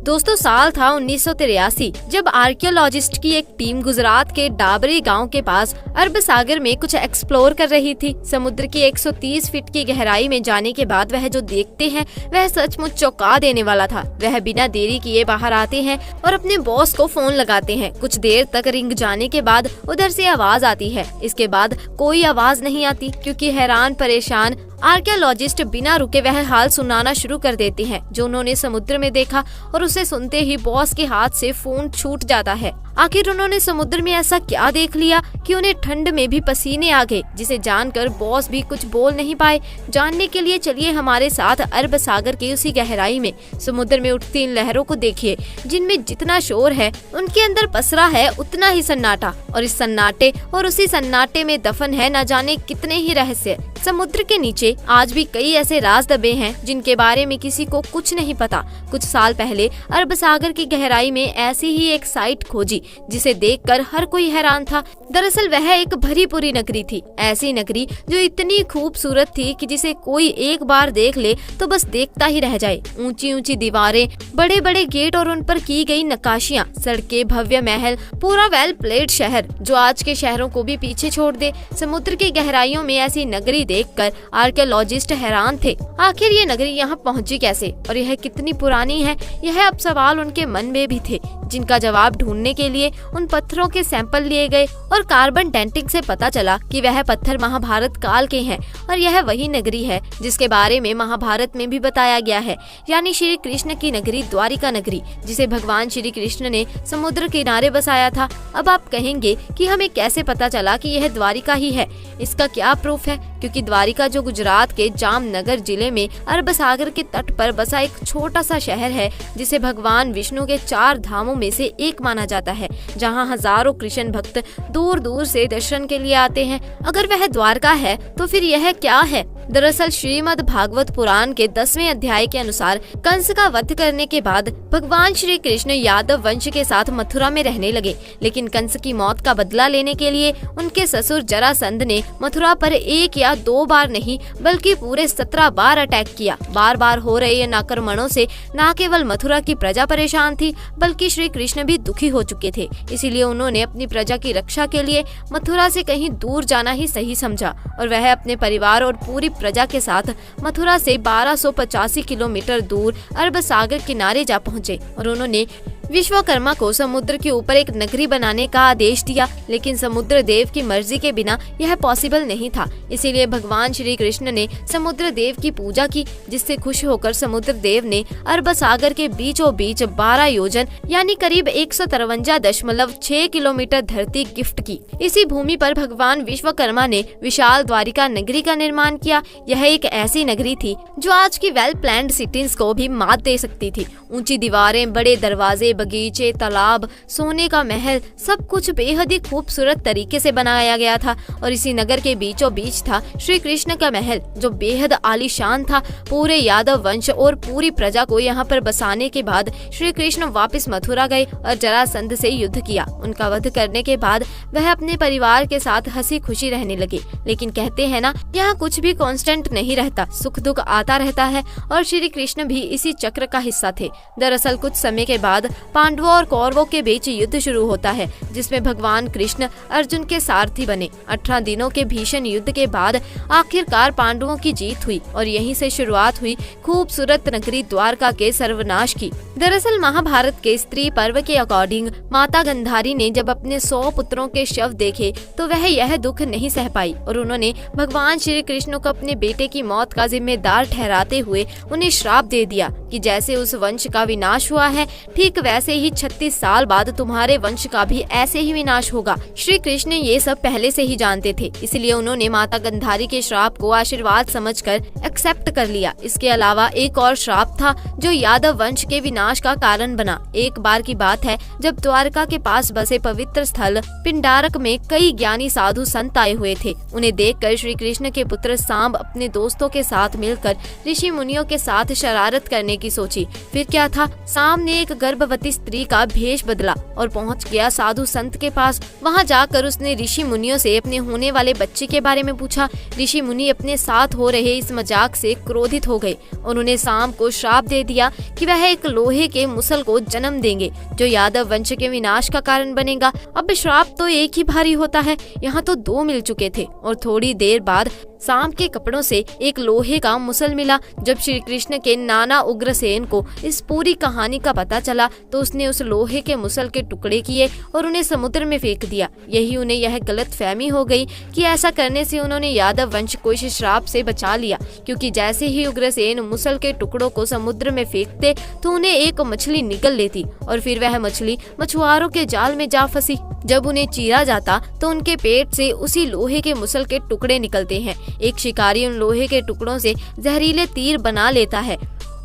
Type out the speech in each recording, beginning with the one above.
दोस्तों साल था 1983 जब आर्कियोलॉजिस्ट की एक टीम गुजरात के डाबरी गांव के पास अरब सागर में कुछ एक्सप्लोर कर रही थी। समुद्र की 130 फीट की गहराई में जाने के बाद वह जो देखते हैं वह सचमुच चौंका देने वाला था। वह बिना देरी किए बाहर आते हैं और अपने बॉस को फोन लगाते हैं। कुछ देर तक रिंग जाने के बाद उधर से आवाज आती है। इसके बाद कोई आवाज नहीं आती क्योंकि हैरान परेशान आर्कियोलॉजिस्ट बिना रुके वह हाल सुनाना शुरू कर देते हैं जो उन्होंने समुद्र में देखा, और उसे सुनते ही बॉस के हाथ से फोन छूट जाता है। आखिर उन्होंने समुद्र में ऐसा क्या देख लिया कि उन्हें ठंड में भी पसीने आ गए, जिसे जानकर बॉस भी कुछ बोल नहीं पाए। जानने के लिए चलिए हमारे साथ अरब सागर की उसी गहराई में। समुद्र में उठती इन लहरों को देखिए, जिनमें जितना शोर है उनके अंदर पसरा है उतना ही सन्नाटा, और इस सन्नाटे और उसी सन्नाटे में दफन है न जाने कितने ही रहस्य। समुद्र के नीचे आज भी कई ऐसे राज दबे हैं जिनके बारे में किसी को कुछ नहीं पता। कुछ साल पहले अरब सागर की गहराई में ऐसी ही एक साइट खोजी जिसे देखकर हर कोई हैरान था। दरअसल वह एक भरी पूरी नगरी थी, ऐसी नगरी जो इतनी खूबसूरत थी कि जिसे कोई एक बार देख ले तो बस देखता ही रह जाए। ऊंची ऊंची दीवारें, बड़े बड़े गेट और उन पर की गई नक्काशियां, सड़कें, भव्य महल, पूरा वेल प्लेड शहर जो आज के शहरों को भी पीछे छोड़ दे। समुद्र की गहराइयों में ऐसी नगरी देखकर आर्कियोलॉजिस्ट हैरान थे। आखिर ये नगरी यहाँ पहुँची कैसे और यह कितनी पुरानी है, यह अब सवाल उनके मन में भी थे, जिनका जवाब ढूंढने के लिए उन पत्थरों के सैंपल लिए गए और कार्बन डेटिंग से पता चला कि वह पत्थर महाभारत काल के हैं और यह वही नगरी है जिसके बारे में महाभारत में भी बताया गया है, यानी श्री कृष्ण की नगरी, द्वारिका नगरी, जिसे भगवान श्री कृष्ण ने समुद्र किनारे बसाया था। अब आप कहेंगे कि हमें कैसे पता चला कि यह द्वारिका ही है? इसका क्या प्रूफ है? क्योंकि द्वारिका जो गुजरात के जामनगर जिले में अरब सागर के तट पर बसा एक छोटा सा शहर है, जिसे भगवान विष्णु के 4 धामों में से एक माना जाता है, जहां हजारों कृष्ण भक्त दूर दूर से दर्शन के लिए आते हैं। अगर वह द्वारका है तो फिर यह क्या है? दरअसल श्रीमद् भागवत पुराण के 10वें अध्याय के अनुसार कंस का वध करने के बाद भगवान श्री कृष्ण यादव वंश के साथ मथुरा में रहने लगे, लेकिन कंस की मौत का बदला लेने के लिए उनके ससुर जरासंध ने मथुरा पर 1 या 2 बार नहीं बल्कि पूरे 17 बार अटैक किया। बार बार हो रहे इन आक्रमणों से न केवल मथुरा की प्रजा परेशान थी बल्कि श्री कृष्ण भी दुखी हो चुके थे। इसीलिए उन्होंने अपनी प्रजा की रक्षा के लिए मथुरा से कहीं दूर जाना ही सही समझा और वह अपने परिवार और पूरी प्रजा के साथ मथुरा से 1285 किलोमीटर दूर अरब सागर किनारे जा पहुंचे और उन्होंने विश्वकर्मा को समुद्र के ऊपर एक नगरी बनाने का आदेश दिया, लेकिन समुद्र देव की मर्जी के बिना यह पॉसिबल नहीं था। इसीलिए भगवान श्री कृष्ण ने समुद्र देव की पूजा की, जिससे खुश होकर समुद्र देव ने अरब सागर के बीचों बीच 12 योजन यानी करीब 153.6 किलोमीटर धरती गिफ्ट की। इसी भूमि पर भगवान विश्वकर्मा ने विशाल द्वारिका नगरी का निर्माण किया। यह एक ऐसी नगरी थी जो आज की वेल प्लान्ड सिटीज को भी मात दे सकती थी। ऊंची दीवारें, बड़े दरवाजे, बगीचे, तालाब, सोने का महल, सब कुछ बेहद ही खूबसूरत तरीके से बनाया गया था। और इसी नगर के बीचों बीच था श्री कृष्ण का महल, जो बेहद आलीशान था। पूरे यादव वंश और पूरी प्रजा को यहाँ पर बसाने के बाद श्री कृष्ण वापस मथुरा गए और जरासंध से युद्ध किया। उनका वध करने के बाद वह अपने परिवार के साथ हंसी खुशी रहने लगे। लेकिन कहते हैं ना, यहाँ कुछ भी कांस्टेंट नहीं रहता, सुख दुख आता रहता है, और श्री कृष्ण भी इसी चक्र का हिस्सा थे। दरअसल कुछ समय के बाद पांडवों और कौरवों के बीच युद्ध शुरू होता है, जिसमें भगवान कृष्ण अर्जुन के सारथी बने। 18 दिनों के भीषण युद्ध के बाद आखिरकार पांडवों की जीत हुई और यहीं से शुरुआत हुई खूबसूरत नगरी द्वारका के सर्वनाश की। दरअसल महाभारत के स्त्री पर्व के अकॉर्डिंग माता गंधारी ने जब अपने 100 पुत्रों के शव देखे तो वह यह दुख नहीं सह पाई और उन्होंने भगवान श्री कृष्ण को अपने बेटे की मौत का जिम्मेदार ठहराते हुए उन्हें श्राप दे दिया कि जैसे उस वंश का विनाश हुआ है, ठीक वैसे ही 36 साल बाद तुम्हारे वंश का भी ऐसे ही विनाश होगा। श्री कृष्ण ये सब पहले से ही जानते थे, इसलिए उन्होंने माता गंधारी के श्राप को आशीर्वाद समझकर एक्सेप्ट कर लिया। इसके अलावा एक और श्राप था जो यादव वंश के विनाश का कारण बना। एक बार की बात है जब द्वारका के पास बसे पवित्र स्थल पिंडारक में कई ज्ञानी साधु संत आए हुए थे। उन्हें देखकर श्री कृष्ण के पुत्र सांब अपने दोस्तों के साथ मिलकर ऋषि मुनियों के साथ शरारत करने की सोची। फिर क्या था, सांब ने एक गर्भवती गर्भवती स्त्री का भेष बदला और पहुंच गया साधु संत के पास। वहां जाकर उसने ऋषि मुनियों से अपने होने वाले बच्चे के बारे में पूछा। ऋषि मुनि अपने साथ हो रहे इस मजाक से क्रोधित हो गए। उन्होंने शाम को श्राप दे दिया कि वह एक लोहे के मुसल को जन्म देंगे जो यादव वंश के विनाश का कारण बनेगा। अब श्राप तो एक ही भारी होता है, यहाँ तो 2 मिल चुके थे। और थोड़ी देर बाद सांप के कपड़ों से एक लोहे का मुसल मिला। जब श्री कृष्ण के नाना उग्रसेन को इस पूरी कहानी का पता चला तो उसने उस लोहे के मुसल के टुकड़े किए और उन्हें समुद्र में फेंक दिया। यही उन्हें यह गलत फहमी हो गई कि ऐसा करने से उन्होंने यादव वंश को इस श्राप से बचा लिया, क्योंकि जैसे ही उग्रसेन मुसल के टुकड़ों को समुद्र में फेंकते तो उन्हें एक मछली निगल लेती और फिर वह मछली मछुआरों के जाल में जा फंसी। जब उन्हें चीरा जाता तो उनके पेट से उसी लोहे के मुसल के टुकड़े निकलते हैं। एक शिकारी उन लोहे के टुकड़ों से जहरीले तीर बना लेता है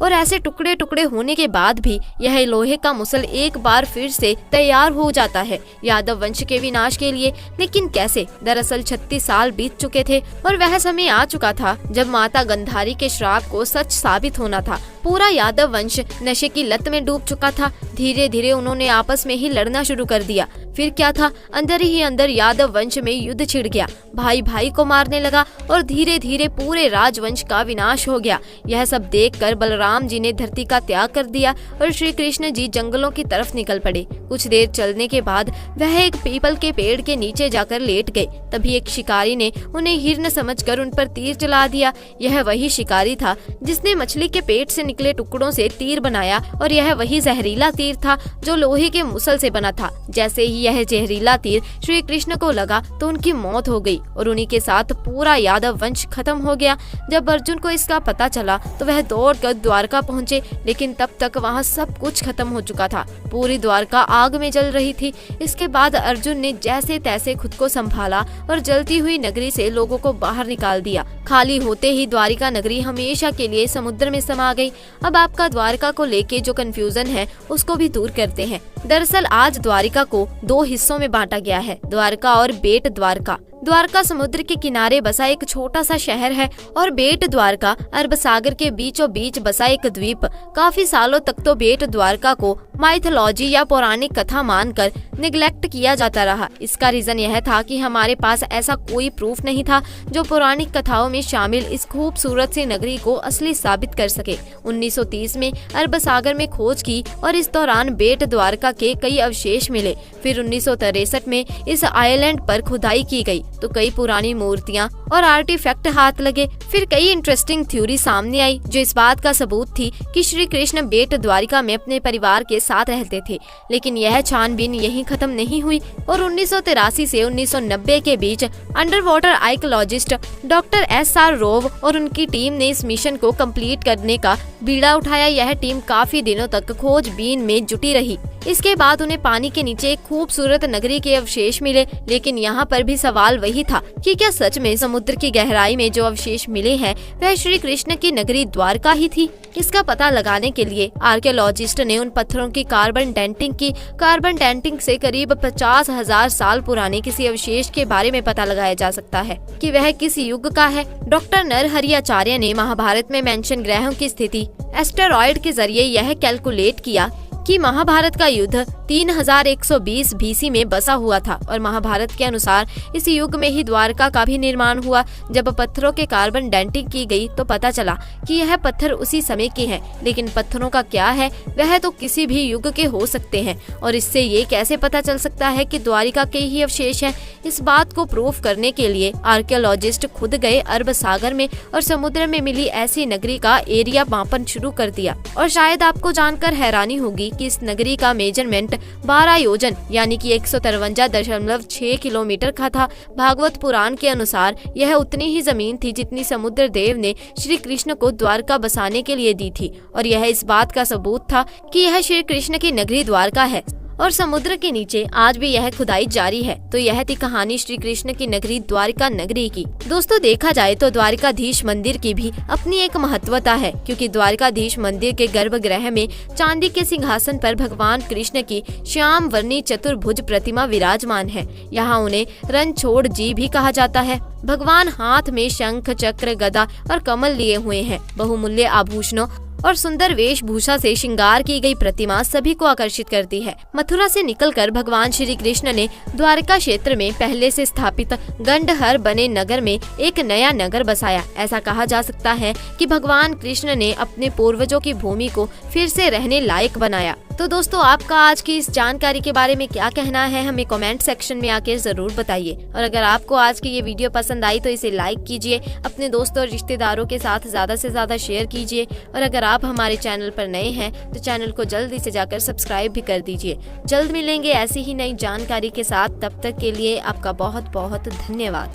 और ऐसे टुकड़े टुकड़े होने के बाद भी यह लोहे का मुसल एक बार फिर से तैयार हो जाता है यादव वंश के विनाश के लिए। लेकिन कैसे? दरअसल 36 साल बीत चुके थे और वह समय आ चुका था जब माता गंधारी के श्राप को सच साबित होना था। पूरा यादव वंश नशे की लत में डूब चुका था। धीरे धीरे उन्होंने आपस में ही लड़ना शुरू कर दिया। फिर क्या था, अंदर ही अंदर यादव वंश में युद्ध छिड़ गया। भाई भाई को मारने लगा और धीरे धीरे पूरे राजवंश का विनाश हो गया। यह सब देखकर बलराम जी ने धरती का त्याग कर दिया और श्री कृष्ण जी जंगलों की तरफ निकल पड़े। कुछ देर चलने के बाद वह एक पीपल के पेड़ के नीचे जाकर लेट गए। तभी एक शिकारी ने उन्हें हिरण समझकर उन पर तीर चला दिया। यह वही शिकारी था जिसने मछली के पेट से निकले टुकड़ों से तीर बनाया और यह वही जहरीला तीर था जो लोहे के मुसल से बना था। जैसे ही यह जहरीला तीर श्री कृष्ण को लगा तो उनकी मौत हो गई और उन्हीं के साथ पूरा यादव वंश खत्म हो गया। जब अर्जुन को इसका पता चला तो वह दौड़कर द्वारका पहुंचे, लेकिन तब तक वहां सब कुछ खत्म हो चुका था। पूरी द्वारका आग में जल रही थी। इसके बाद अर्जुन ने जैसे तैसे खुद को संभाला और जलती हुई नगरी से लोगों को बाहर निकाल दिया। खाली होते ही द्वारिका नगरी हमेशा के लिए समुद्र में समा गई। अब आपका द्वारका को लेके जो कंफ्यूजन है उसको भी दूर करते हैं। दरअसल आज द्वारिका को 2 हिस्सों में बांटा गया है, द्वारका और बेट द्वारका। द्वारका समुद्र के किनारे बसा एक छोटा सा शहर है और बेट द्वारका अरब सागर के बीचों बीच बसा एक द्वीप। काफी सालों तक तो बेट द्वारका को माइथोलॉजी या पौराणिक कथा मानकर निग्लेक्ट किया जाता रहा। इसका रीजन यह था कि हमारे पास ऐसा कोई प्रूफ नहीं था जो पौराणिक कथाओं में शामिल इस खूबसूरत सी नगरी को असली साबित कर सके। 1930 में अरब सागर में खोज की और इस दौरान बेट द्वारका के कई अवशेष मिले। फिर 1963 में इस आइलैंड पर खुदाई की गई तो कई पुरानी मूर्तियां और आर्टिफैक्ट हाथ लगे। फिर कई इंटरेस्टिंग थ्योरी सामने आई जो इस बात का सबूत थी कि श्री कृष्ण बेट द्वारिका में अपने परिवार के साथ रहते थे। लेकिन यह छानबीन यहीं खत्म नहीं हुई और 1983 से 1990 के बीच under water archaeologist doctor SR Rao और उनकी टीम ने इस मिशन को कंप्लीट करने का बीड़ा उठाया। यह टीम काफी दिनों तक खोजबीन में जुटी रही। इसके बाद उन्हें पानी के नीचे एक खूबसूरत नगरी के अवशेष मिले। लेकिन यहाँ पर भी सवाल वही था कि क्या सच में समुद्र की गहराई में जो अवशेष मिले हैं वह श्री कृष्ण की नगरी द्वारका ही थी? इसका पता लगाने के लिए आर्कियोलॉजिस्ट ने उन पत्थरों की कार्बन डेंटिंग की। कार्बन डेंटिंग से करीब 50,000 साल पुराने किसी अवशेष के बारे में पता लगाया जा सकता है कि वह किस युग का है। डॉक्टर नरहरि आचार्य ने महाभारत में मेंशन ग्रहों की स्थिति एस्टेरॉयड के जरिए यह कैलकुलेट किया कि महाभारत का युद्ध 3120 BC में बसा हुआ था और महाभारत के अनुसार इस युग में ही द्वारका का भी निर्माण हुआ। जब पत्थरों के कार्बन डेंटिंग की गई तो पता चला कि यह पत्थर उसी समय के हैं, लेकिन पत्थरों का क्या है वह तो किसी भी युग के हो सकते हैं। और इससे ये कैसे पता चल सकता है कि द्वारिका के ही अवशेष हैं? इस बात को प्रूफ करने के लिए आर्कियोलॉजिस्ट खुद गए अरब सागर में और समुद्र में मिली ऐसी नगरी का एरिया मापन शुरू कर दिया। और शायद आपको जानकर हैरानी होगी कि इस नगरी का मेजरमेंट 12 योजन यानी कि 153.6 किलोमीटर का था। भागवत पुराण के अनुसार यह उतनी ही जमीन थी जितनी समुद्र देव ने श्री कृष्ण को द्वारका बसाने के लिए दी थी। और यह इस बात का सबूत था कि यह श्री कृष्ण की नगरी द्वारका है और समुद्र के नीचे आज भी यह खुदाई जारी है। तो यह थी कहानी श्री कृष्ण की नगरी द्वारिका नगरी की। दोस्तों देखा जाए तो द्वारिकाधीश मंदिर की भी अपनी एक महत्वता है, क्योंकि द्वारिकाधीश मंदिर के गर्भगृह में चांदी के सिंहासन पर भगवान कृष्ण की श्याम वर्णी चतुर्भुज प्रतिमा विराजमान है। यहाँ उन्हें रणछोड़ जी भी कहा जाता है। भगवान हाथ में शंख चक्र गदा और कमल लिए हुए हैं। बहुमूल्य आभूषणों और सुंदर वेशभूषा से श्रृंगार की गई प्रतिमा सभी को आकर्षित करती है। मथुरा से निकलकर भगवान श्री कृष्ण ने द्वारका क्षेत्र में पहले से स्थापित गंडहर बने नगर में एक नया नगर बसाया। ऐसा कहा जा सकता है कि भगवान कृष्ण ने अपने पूर्वजों की भूमि को फिर से रहने लायक बनाया। तो दोस्तों, आपका आज की इस जानकारी के बारे में क्या कहना है, हमें कमेंट सेक्शन में आके जरूर बताइए। और अगर आपको आज की ये वीडियो पसंद आई तो इसे लाइक कीजिए, अपने दोस्तों और रिश्तेदारों के साथ ज्यादा से ज्यादा शेयर कीजिए। और अगर आप हमारे चैनल पर नए हैं तो चैनल को जल्दी से जाकर सब्सक्राइब भी कर दीजिए। जल्द मिलेंगे ऐसी ही नई जानकारी के साथ, तब तक के लिए आपका बहुत बहुत धन्यवाद।